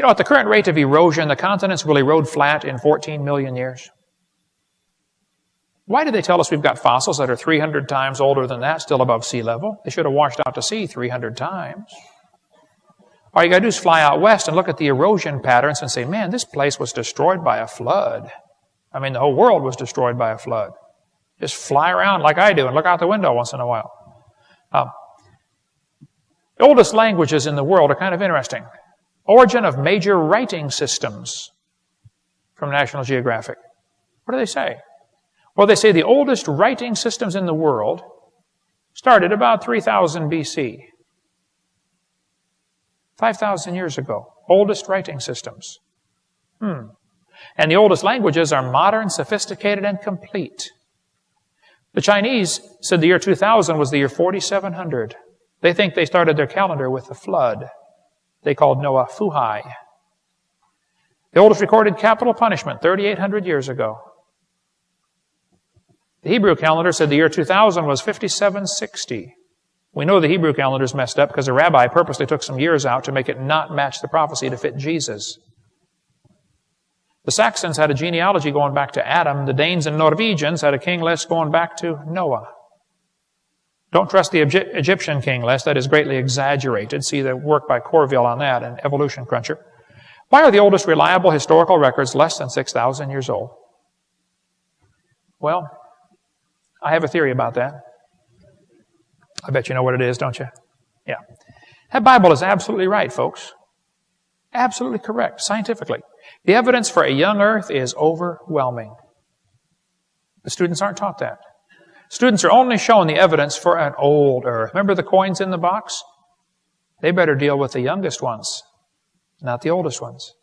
You know, at the current rate of erosion, the continents will erode flat in 14 million years. Why do they tell us we've got fossils that are 300 times older than that, still above sea level? They should have washed out to sea 300 times. All you got to do is fly out west and look at the erosion patterns and say, man, this place was destroyed by a flood. I mean, the whole world was destroyed by a flood. Just fly around like I do and look out the window once in a while. The oldest languages in the world are kind of interesting. Origin of major writing systems from National Geographic. What do they say? Well, they say the oldest writing systems in the world started about 3000 BC. 5,000 years ago. Oldest writing systems. And the oldest languages are modern, sophisticated, and complete. The Chinese said the year 2000 was the year 4700. They think they started their calendar with the flood. They called Noah Fuhai. The oldest recorded capital punishment, 3,800 years ago. The Hebrew calendar said the year 2000 was 5760. We know the Hebrew calendar is messed up because a rabbi purposely took some years out to make it not match the prophecy to fit Jesus. The Saxons had a genealogy going back to Adam. The Danes and Norwegians had a king list going back to Noah. Don't trust the Egyptian king list. That is greatly exaggerated. See the work by Corville on that and Evolution Cruncher. Why are the oldest reliable historical records less than 6,000 years old? Well, I have a theory about that. I bet you know what it is, don't you? Yeah. That Bible is absolutely right, folks. Absolutely correct, scientifically. The evidence for a young earth is overwhelming. The students aren't taught that. Students are only shown the evidence for an old earth. Remember the coins in the box? They better deal with the youngest ones, not the oldest ones.